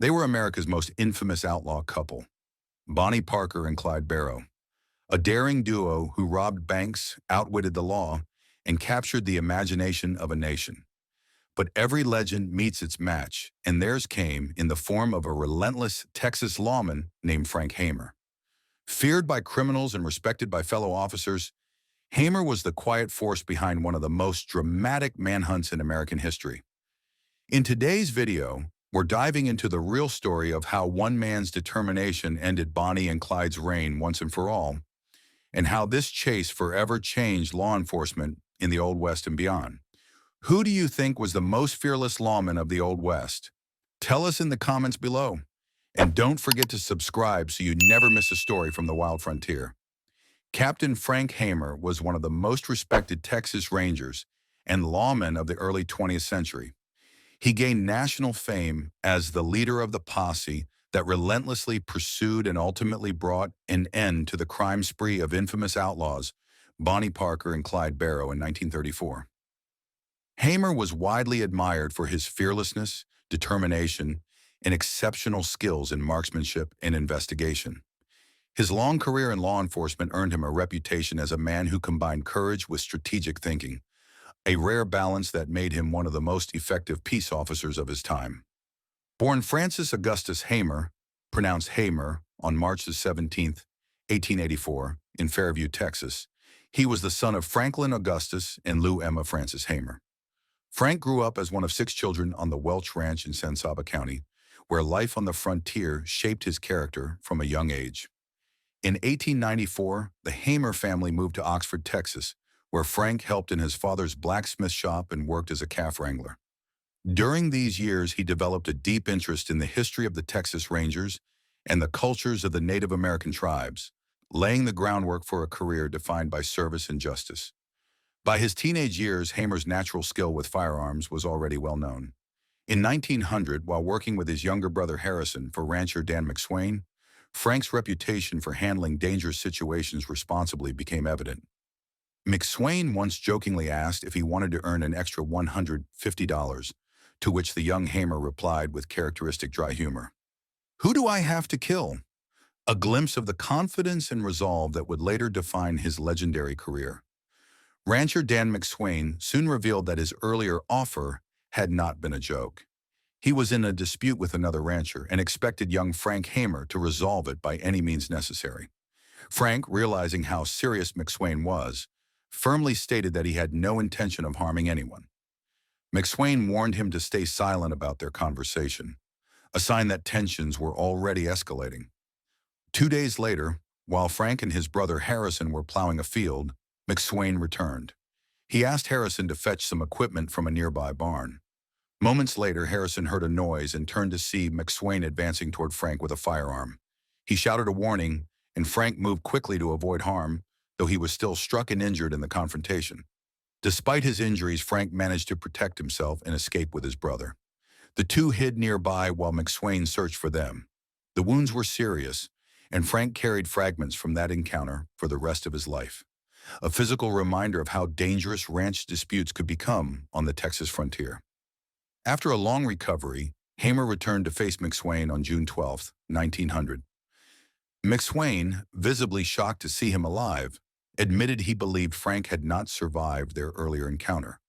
They were America's most infamous outlaw couple, Bonnie Parker and Clyde Barrow, a daring duo who robbed banks, outwitted the law, and captured the imagination of a nation. But every legend meets its match, and theirs came in the form of a relentless Texas lawman named Frank Hamer. Feared by criminals and respected by fellow officers, Hamer was the quiet force behind one of the most dramatic manhunts in American history. In today's video, we're diving into the real story of how one man's determination ended Bonnie and Clyde's reign once and for all, and how this chase forever changed law enforcement in the Old West and beyond. Who do you think was the most fearless lawman of the Old West? Tell us in the comments below. And don't forget to subscribe so you never miss a story from the wild frontier. Captain Frank Hamer was one of the most respected Texas Rangers and lawmen of the early 20th century. He gained national fame as the leader of the posse that relentlessly pursued and ultimately brought an end to the crime spree of infamous outlaws, Bonnie Parker and Clyde Barrow in 1934. Hamer was widely admired for his fearlessness, determination, and exceptional skills in marksmanship and investigation. His long career in law enforcement earned him a reputation as a man who combined courage with strategic thinking, a rare balance that made him one of the most effective peace officers of his time. Born Francis Augustus Hamer, pronounced Hamer, on March 17, 1884, in Fairview, Texas, he was the son of Franklin Augustus and Lou Emma Francis Hamer. Frank grew up as one of 6 children on the Welch Ranch in San Saba County, where life on the frontier shaped his character from a young age. In 1894, the Hamer family moved to Oxford, Texas, where Frank helped in his father's blacksmith shop and worked as a calf wrangler. During these years, he developed a deep interest in the history of the Texas Rangers and the cultures of the Native American tribes, laying the groundwork for a career defined by service and justice. By his teenage years, Hamer's natural skill with firearms was already well known. In 1900, while working with his younger brother Harrison for rancher Dan McSwain, Frank's reputation for handling dangerous situations responsibly became evident. McSwain once jokingly asked if he wanted to earn an extra $150, to which the young Hamer replied with characteristic dry humor, "Who do I have to kill?" A glimpse of the confidence and resolve that would later define his legendary career. Rancher Dan McSwain soon revealed that his earlier offer had not been a joke. He was in a dispute with another rancher and expected young Frank Hamer to resolve it by any means necessary. Frank, realizing how serious McSwain was, firmly stated that he had no intention of harming anyone. McSwain warned him to stay silent about their conversation, a sign that tensions were already escalating. 2 days later, while Frank and his brother Harrison were plowing a field, McSwain returned. He asked Harrison to fetch some equipment from a nearby barn. Moments later, Harrison heard a noise and turned to see McSwain advancing toward Frank with a firearm. He shouted a warning, and Frank moved quickly to avoid harm, though he was still struck and injured in the confrontation. Despite his injuries, Frank managed to protect himself and escape with his brother. The two hid nearby while McSwain searched for them. The wounds were serious, and Frank carried fragments from that encounter for the rest of his life, a physical reminder of how dangerous ranch disputes could become on the Texas frontier. After a long recovery, Hamer returned to face McSwain on June 12, 1900. McSwain, visibly shocked to see him alive, admitted he believed Frank had not survived their earlier encounter.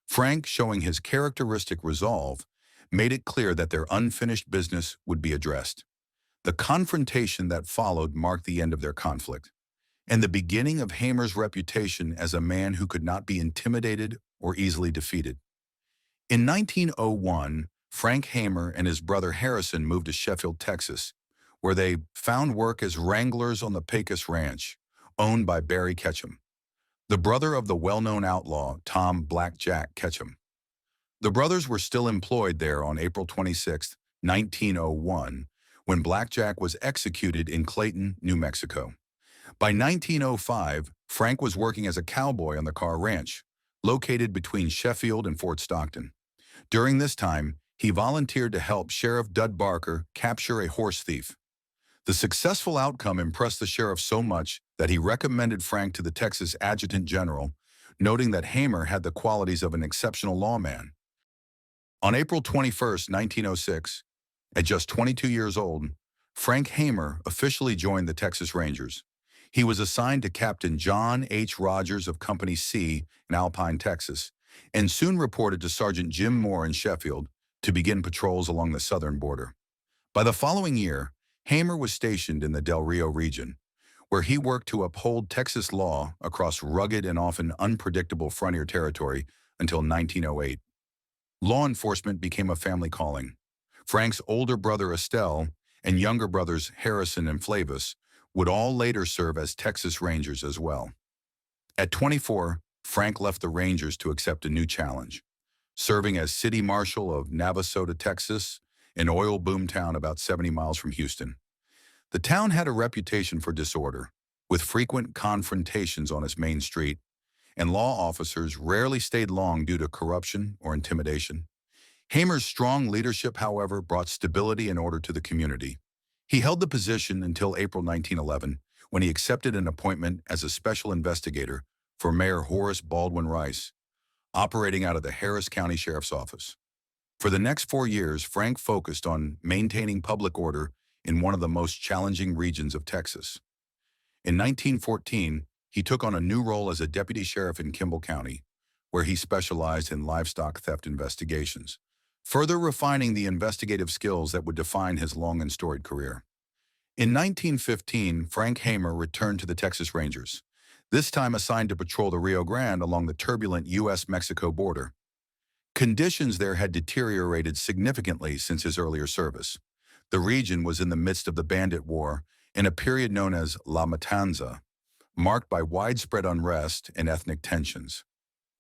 Frank, showing his characteristic resolve, made it clear that their unfinished business would be addressed. The confrontation that followed marked the end of their conflict, and the beginning of Hamer's reputation as a man who could not be intimidated or easily defeated. In 1901, Frank Hamer and his brother Harrison moved to Sheffield, Texas, where they found work as wranglers on the Pecos Ranch, owned by Barry Ketchum, the brother of the well-known outlaw Tom "Black Jack" Ketchum. The brothers were still employed there on April 26, 1901, when Black Jack was executed in Clayton, New Mexico. By 1905, Frank was working as a cowboy on the Carr Ranch, located between Sheffield and Fort Stockton. During this time, he volunteered to help Sheriff Dud Barker capture a horse thief. The successful outcome impressed the sheriff so much that he recommended Frank to the Texas Adjutant General, noting that Hamer had the qualities of an exceptional lawman. On April 21, 1906, At just 22 years old, Frank Hamer officially joined the Texas Rangers. He was assigned to Captain John H. Rogers of Company C in Alpine, Texas, and soon reported to Sergeant Jim Moore in Sheffield to begin patrols along the southern border. By the following year, Hamer was stationed in the Del Rio region, where he worked to uphold Texas law across rugged and often unpredictable frontier territory until 1908. Law enforcement became a family calling. Frank's older brother Estelle and younger brothers Harrison and Flavis would all later serve as Texas Rangers as well. At 24, Frank left the Rangers to accept a new challenge, serving as city marshal of Navasota, Texas, an oil boom town about 70 miles from Houston. The town had a reputation for disorder, with frequent confrontations on its main street, and law officers rarely stayed long due to corruption or intimidation. Hamer's strong leadership, however, brought stability and order to the community. He held the position until April 1911, when he accepted an appointment as a special investigator for Mayor Horace Baldwin Rice, operating out of the Harris County Sheriff's Office. For the next 4 years, Frank focused on maintaining public order in one of the most challenging regions of Texas. In 1914, he took on a new role as a deputy sheriff in Kimball County, where he specialized in livestock theft investigations, further refining the investigative skills that would define his long and storied career. In 1915, Frank Hamer returned to the Texas Rangers, this time assigned to patrol the Rio Grande along the turbulent U.S.-Mexico border. Conditions there had deteriorated significantly since his earlier service. The region was in the midst of the Bandit War in a period known as La Matanza, marked by widespread unrest and ethnic tensions.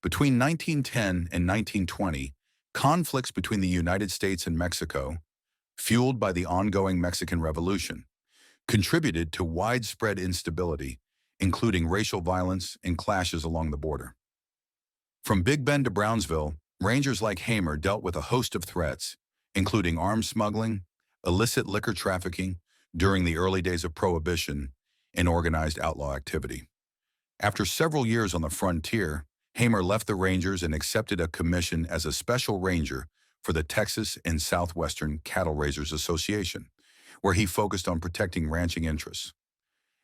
Between 1910 and 1920, conflicts between the United States and Mexico, fueled by the ongoing Mexican Revolution, contributed to widespread instability, including racial violence and clashes along the border. From Big Bend to Brownsville, Rangers like Hamer dealt with a host of threats, including arms smuggling, illicit liquor trafficking during the early days of Prohibition, and organized outlaw activity. After several years on the frontier, Hamer left the Rangers and accepted a commission as a special ranger for the Texas and Southwestern Cattle Raisers Association, where he focused on protecting ranching interests.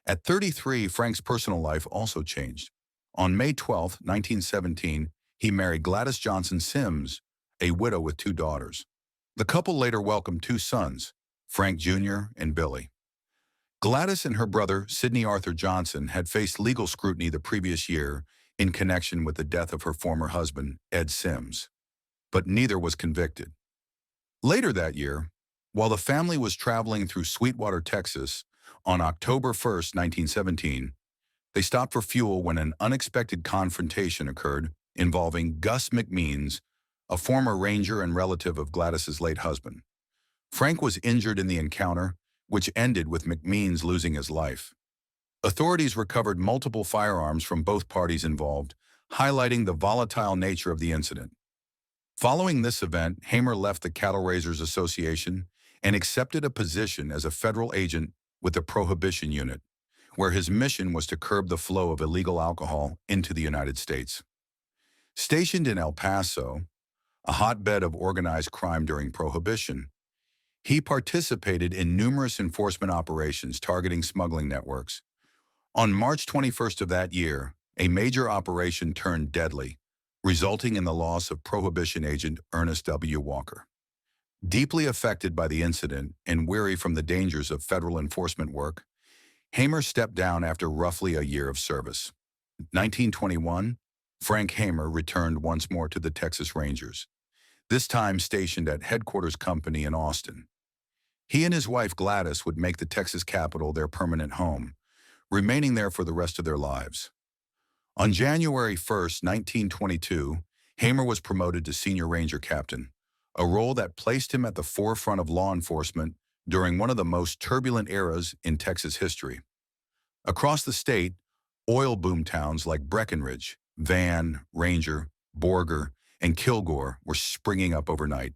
At 33, Frank's personal life also changed. On May 12, 1917, he married Gladys Johnson Sims, a widow with 2 daughters. The couple later welcomed 2 sons, Frank Jr. and Billy. Gladys and her brother, Sidney Arthur Johnson, had faced legal scrutiny the previous year in connection with the death of her former husband, Ed Sims, but neither was convicted. Later that year, while the family was traveling through Sweetwater, Texas, on October 1, 1917, they stopped for fuel when an unexpected confrontation occurred involving Gus McMeans, a former ranger and relative of Gladys's late husband. Frank was injured in the encounter, which ended with McMeans losing his life. Authorities recovered multiple firearms from both parties involved, highlighting the volatile nature of the incident. Following this event, Hamer left the Cattle Raisers Association and accepted a position as a federal agent with the Prohibition Unit, where his mission was to curb the flow of illegal alcohol into the United States. Stationed in El Paso, a hotbed of organized crime during Prohibition, he participated in numerous enforcement operations targeting smuggling networks. On March 21st of that year, a major operation turned deadly, resulting in the loss of Prohibition agent Ernest W. Walker. Deeply affected by the incident and weary from the dangers of federal enforcement work, Hamer stepped down after roughly a year of service. In 1921, Frank Hamer returned once more to the Texas Rangers, this time stationed at Headquarters Company in Austin. He and his wife Gladys would make the Texas capital their permanent home, remaining there for the rest of their lives. On January 1, 1922, Hamer was promoted to Senior Ranger Captain, a role that placed him at the forefront of law enforcement during one of the most turbulent eras in Texas history. Across the state, oil boom towns like Breckenridge, Van, Ranger, Borger, and Kilgore were springing up overnight.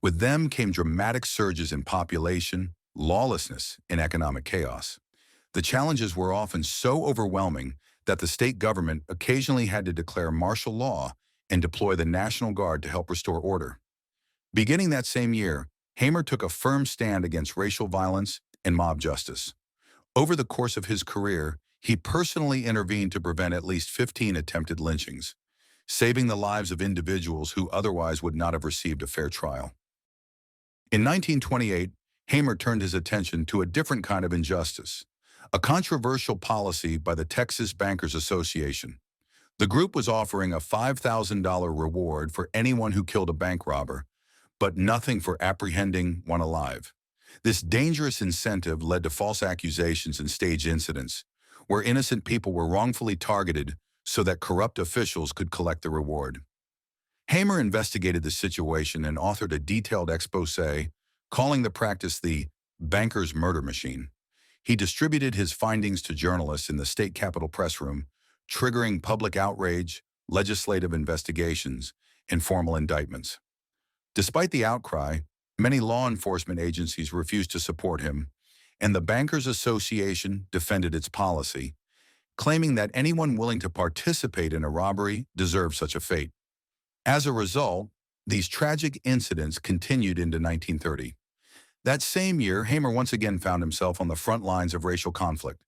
With them came dramatic surges in population, lawlessness, and economic chaos. The challenges were often so overwhelming that the state government occasionally had to declare martial law and deploy the National Guard to help restore order. Beginning that same year, Hamer took a firm stand against racial violence and mob justice. Over the course of his career, he personally intervened to prevent at least 15 attempted lynchings, saving the lives of individuals who otherwise would not have received a fair trial. In 1928, Hamer turned his attention to a different kind of injustice, a controversial policy by the Texas Bankers Association. The group was offering a $5,000 reward for anyone who killed a bank robber, but nothing for apprehending one alive. This dangerous incentive led to false accusations and staged incidents, where innocent people were wrongfully targeted so that corrupt officials could collect the reward. Hamer investigated the situation and authored a detailed expose calling the practice the banker's murder machine. He distributed his findings to journalists in the state capitol press room, triggering public outrage, legislative investigations, and formal indictments. Despite the outcry, many law enforcement agencies refused to support him, and the Bankers Association defended its policy, claiming that anyone willing to participate in a robbery deserved such a fate. As a result, these tragic incidents continued into 1930. That same year, Hamer once again found himself on the front lines of racial conflict.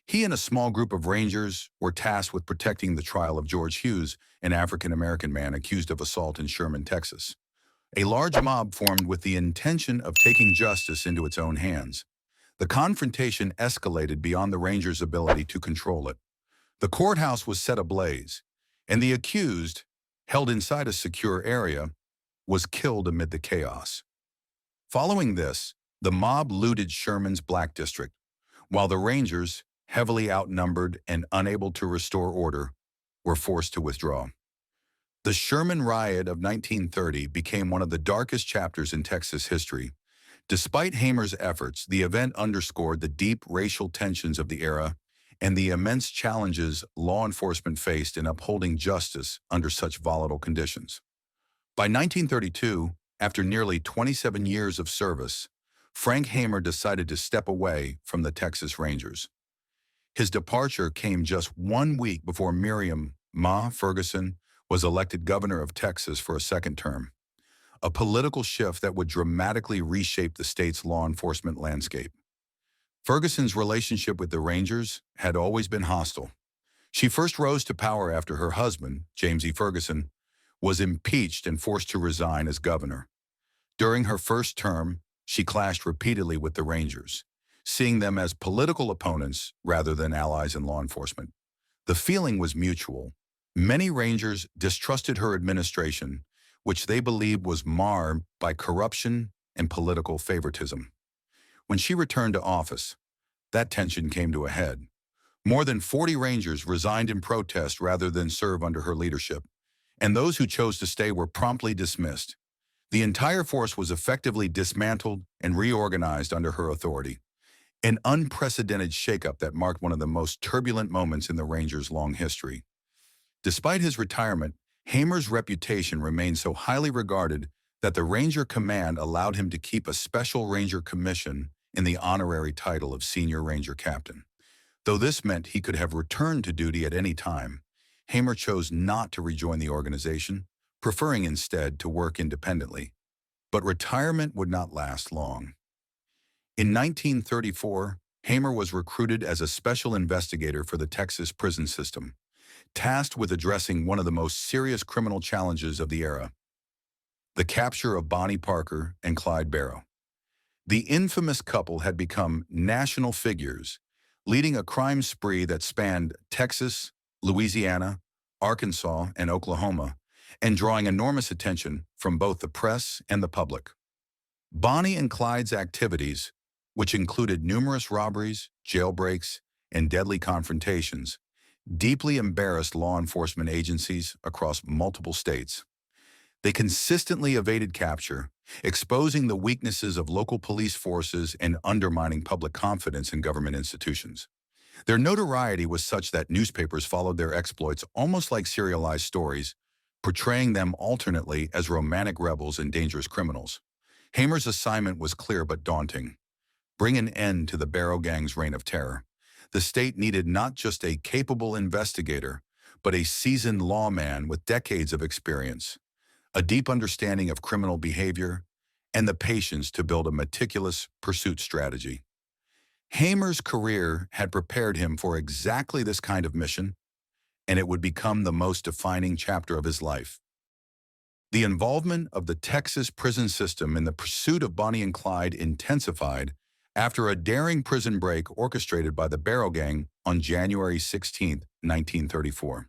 He and a small group of Rangers were tasked with protecting the trial of George Hughes, an African-American man accused of assault in Sherman, Texas. A large mob formed with the intention of taking justice into its own hands. The confrontation escalated beyond the Rangers' ability to control it. The courthouse was set ablaze, and the accused, held inside a secure area, was killed amid the chaos. Following this, the mob looted Sherman's Black District, while the Rangers, heavily outnumbered and unable to restore order, were forced to withdraw. The Sherman Riot of 1930 became one of the darkest chapters in Texas history. Despite Hamer's efforts, the event underscored the deep racial tensions of the era and the immense challenges law enforcement faced in upholding justice under such volatile conditions. By 1932, after nearly 27 years of service, Frank Hamer decided to step away from the Texas Rangers. His departure came just 1 week before Miriam "Ma" Ferguson was elected governor of Texas for a second term, a political shift that would dramatically reshape the state's law enforcement landscape. Ferguson's relationship with the Rangers had always been hostile. She first rose to power after her husband, James E. Ferguson, was impeached and forced to resign as governor. During her first term, she clashed repeatedly with the Rangers, seeing them as political opponents rather than allies in law enforcement. The feeling was mutual. Many Rangers distrusted her administration, which they believed was marred by corruption and political favoritism. When she returned to office, that tension came to a head. More than 40 Rangers resigned in protest rather than serve under her leadership, and those who chose to stay were promptly dismissed. The entire force was effectively dismantled and reorganized under her authority, an unprecedented shakeup that marked one of the most turbulent moments in the Rangers' long history. Despite his retirement, Hamer's reputation remained so highly regarded that the Ranger Command allowed him to keep a special Ranger commission in the honorary title of Senior Ranger Captain. Though this meant he could have returned to duty at any time, Hamer chose not to rejoin the organization, preferring instead to work independently. But retirement would not last long. In 1934, Hamer was recruited as a special investigator for the Texas prison system, tasked with addressing one of the most serious criminal challenges of the era: the capture of Bonnie Parker and Clyde Barrow. The infamous couple had become national figures, leading a crime spree that spanned Texas, Louisiana, Arkansas, and Oklahoma, and drawing enormous attention from both the press and the public. Bonnie and Clyde's activities, which included numerous robberies, jailbreaks, and deadly confrontations, deeply embarrassed law enforcement agencies across multiple states. They consistently evaded capture, exposing the weaknesses of local police forces and undermining public confidence in government institutions. Their notoriety was such that newspapers followed their exploits almost like serialized stories, portraying them alternately as romantic rebels and dangerous criminals. Hamer's assignment was clear but daunting: bring an end to the Barrow Gang's reign of terror. The state needed not just a capable investigator, but a seasoned lawman with decades of experience, a deep understanding of criminal behavior, and the patience to build a meticulous pursuit strategy. Hamer's career had prepared him for exactly this kind of mission, and it would become the most defining chapter of his life. The involvement of the Texas prison system in the pursuit of Bonnie and Clyde intensified after a daring prison break orchestrated by the Barrow Gang on January 16, 1934.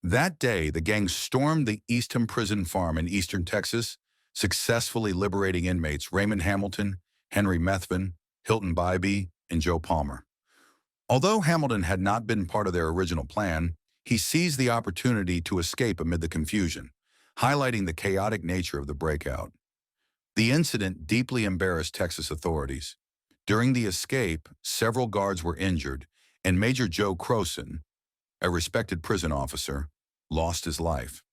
That day, the gang stormed the Eastham Prison Farm in eastern Texas, successfully liberating inmates Raymond Hamilton, Henry Methvin, Hilton Bybee, and Joe Palmer. Although Hamilton had not been part of their original plan, he seized the opportunity to escape amid the confusion, highlighting the chaotic nature of the breakout. The incident deeply embarrassed Texas authorities. During the escape, several guards were injured, and Major Joe Croson, a respected prison officer, lost his life.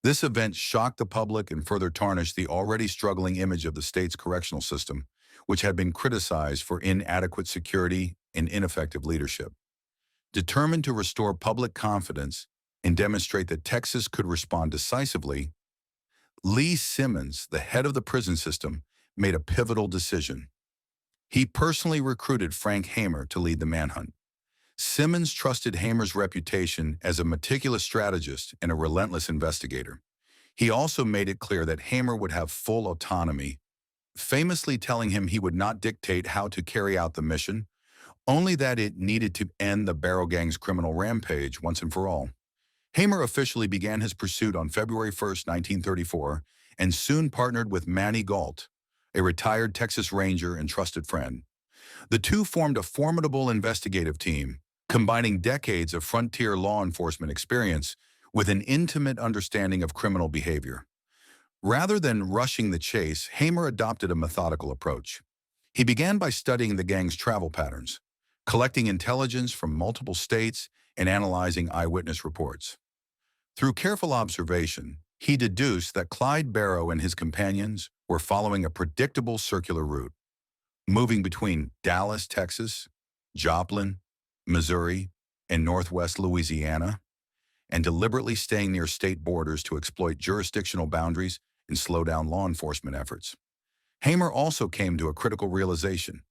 This event shocked the public and further tarnished the already struggling image of the state's correctional system, which had been criticized for inadequate security and ineffective leadership. Determined to restore public confidence and demonstrate that Texas could respond decisively, Lee Simmons, the head of the prison system, made a pivotal decision. He personally recruited Frank Hamer to lead the manhunt. Simmons trusted Hamer's reputation as a meticulous strategist and a relentless investigator. He also made it clear that Hamer would have full autonomy, famously telling him he would not dictate how to carry out the mission, only that it needed to end the Barrow Gang's criminal rampage once and for all. Hamer officially began his pursuit on February 1, 1934, and soon partnered with Manny Galt, a retired Texas Ranger and trusted friend. The two formed a formidable investigative team, combining decades of frontier law enforcement experience with an intimate understanding of criminal behavior. Rather than rushing the chase, Hamer adopted a methodical approach. He began by studying the gang's travel patterns, collecting intelligence from multiple states, and analyzing eyewitness reports. Through careful observation, he deduced that Clyde Barrow and his companions were following a predictable circular route, moving between Dallas, Texas, Joplin, Missouri, and Northwest Louisiana, and deliberately staying near state borders to exploit jurisdictional boundaries and slow down law enforcement efforts. Hamer also came to a critical realization.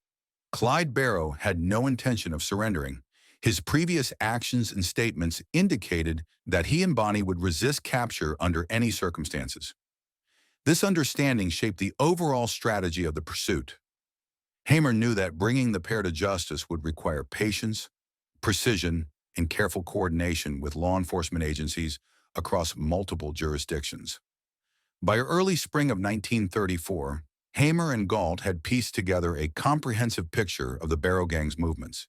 Clyde Barrow had no intention of surrendering. His previous actions and statements indicated that he and Bonnie would resist capture under any circumstances. This understanding shaped the overall strategy of the pursuit. Hamer knew that bringing the pair to justice would require patience, precision, and careful coordination with law enforcement agencies across multiple jurisdictions. By early spring of 1934, Hamer and Galt had pieced together a comprehensive picture of the Barrow Gang's movements.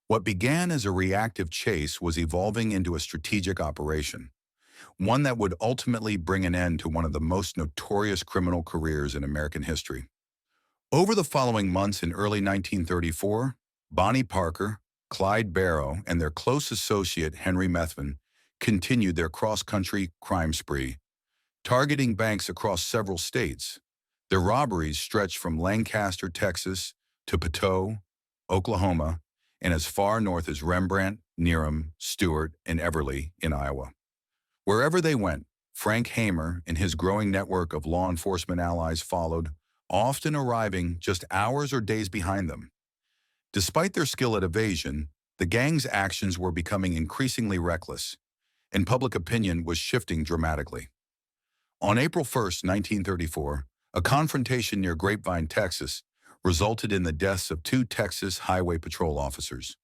What began as a reactive chase was evolving into a strategic operation, one that would ultimately bring an end to one of the most notorious criminal careers in American history. Over the following months in early 1934, Bonnie Parker, Clyde Barrow, and their close associate Henry Methvin continued their cross-country crime spree, targeting banks across several states. Their robberies stretched from Lancaster, Texas, to Poteau, Oklahoma, and as far north as Rembrandt, Needham, Stewart, and Everly in Iowa. Wherever they went, Frank Hamer and his growing network of law enforcement allies followed, often arriving just hours or days behind them. Despite their skill at evasion, the gang's actions were becoming increasingly reckless, and public opinion was shifting dramatically. On April 1, 1934, a confrontation near Grapevine, Texas, resulted in the deaths of two Texas Highway Patrol officers.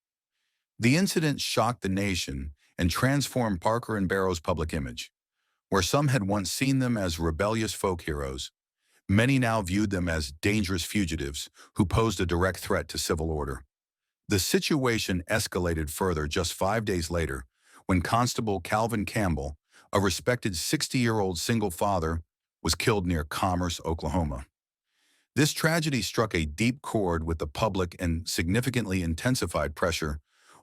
The incident shocked the nation and transformed Parker and Barrow's public image. Where some had once seen them as rebellious folk heroes, many now viewed them as dangerous fugitives who posed a direct threat to civil order. The situation escalated further just 5 days later when Constable Calvin Campbell, a respected 60-year-old single father, was killed near Commerce, Oklahoma. This tragedy struck a deep chord with the public and significantly intensified pressure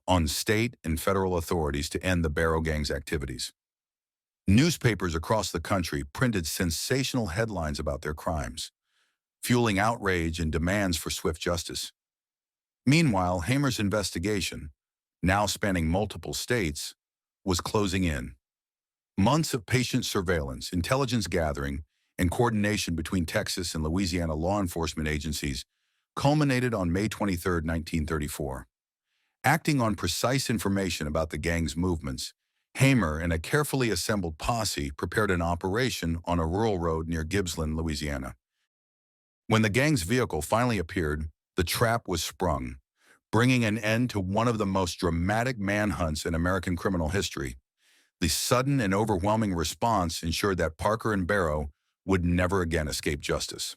on state and federal authorities to end the Barrow Gang's activities. Newspapers across the country printed sensational headlines about their crimes, fueling outrage and demands for swift justice. Meanwhile, Hamer's investigation, now spanning multiple states, was closing in. Months of patient surveillance, intelligence gathering, and coordination between Texas and Louisiana law enforcement agencies culminated on May 23, 1934. Acting on precise information about the gang's movements, Hamer and a carefully assembled posse prepared an operation on a rural road near Gibbsland, Louisiana. When the gang's vehicle finally appeared, the trap was sprung, bringing an end to one of the most dramatic manhunts in American criminal history. The sudden and overwhelming response ensured that Parker and Barrow would never again escape justice.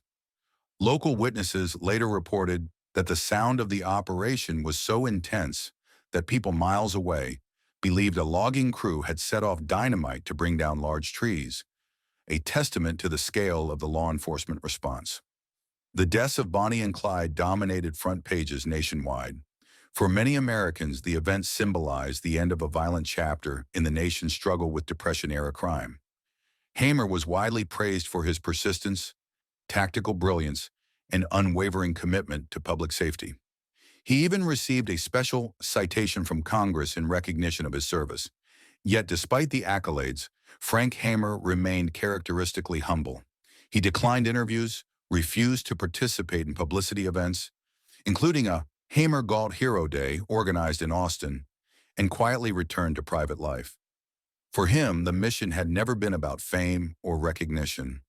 Local witnesses later reported that the sound of the operation was so intense that people miles away believed a logging crew had set off dynamite to bring down large trees, a testament to the scale of the law enforcement response. The deaths of Bonnie and Clyde dominated front pages nationwide. For many Americans, the event symbolized the end of a violent chapter in the nation's struggle with Depression-era crime. Hamer was widely praised for his persistence, tactical brilliance, and unwavering commitment to public safety. He even received a special citation from Congress in recognition of his service. Yet despite the accolades, Frank Hamer remained characteristically humble. He declined interviews, refused to participate in publicity events, including a Hamer Galt Hero Day organized in Austin, and quietly returned to private life. For him, the mission had never been about fame or recognition.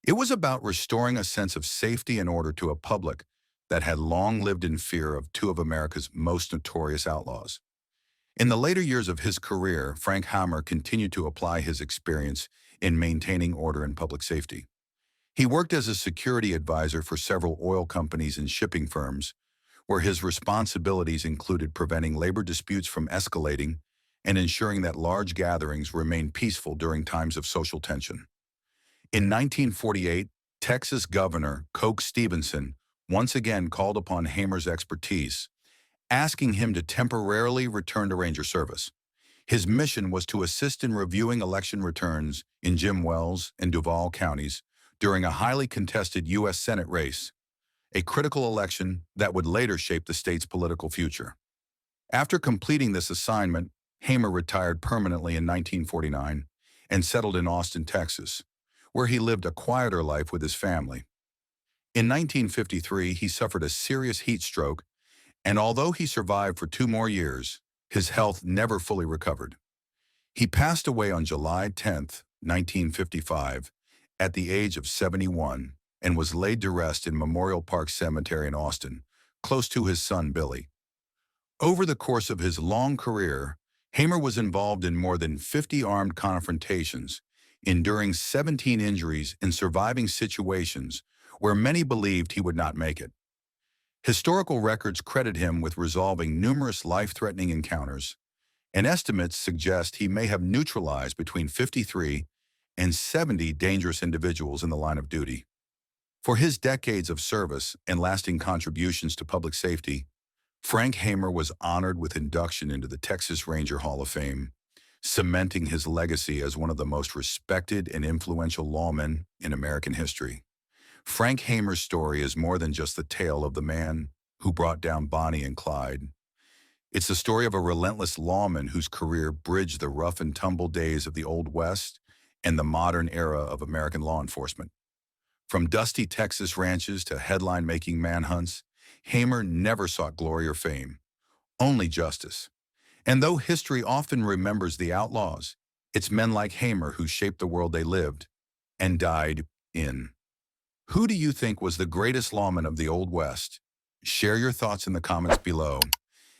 It was about restoring a sense of safety and order to a public that had long lived in fear of two of America's most notorious outlaws. In the later years of his career, Frank Hamer continued to apply his experience in maintaining order and public safety. He worked as a security advisor for several oil companies and shipping firms, where his responsibilities included preventing labor disputes from escalating and ensuring that large gatherings remained peaceful during times of social tension. In 1948, Texas Governor Coke Stevenson once again called upon Hamer's expertise, asking him to temporarily return to Ranger service. His mission was to assist in reviewing election returns in Jim Wells and Duval counties during a highly contested U.S. Senate race, a critical election that would later shape the state's political future. After completing this assignment, Hamer retired permanently in 1949 and settled in Austin, Texas, where he lived a quieter life with his family. In 1953, he suffered a serious heat stroke, and although he survived for 2 more years, his health never fully recovered. He passed away on July 10, 1955, at the age of 71, and was laid to rest in Memorial Park Cemetery in Austin, close to his son Billy. Over the course of his long career, Hamer was involved in more than 50 armed confrontations, enduring 17 injuries and surviving situations where many believed he would not make it. Historical records credit him with resolving numerous life-threatening encounters, and estimates suggest he may have neutralized between 53 and 70 dangerous individuals in the line of duty. For his decades of service and lasting contributions to public safety, Frank Hamer was honored with induction into the Texas Ranger Hall of Fame, cementing his legacy as one of the most respected and influential lawmen in American history. Frank Hamer's story is more than just the tale of the man who brought down Bonnie and Clyde. It's the story of a relentless lawman whose career bridged the rough and tumble days of the Old West and the modern era of American law enforcement. From dusty Texas ranches to headline-making manhunts, Hamer never sought glory or fame, only justice. And though history often remembers the outlaws, it's men like Hamer who shaped the world they lived and died in. Who do you think was the greatest lawman of the Old West? Share your thoughts in the comments below.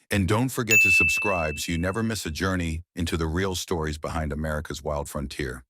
And don't forget to subscribe so you never miss a journey into the real stories behind America's wild frontier.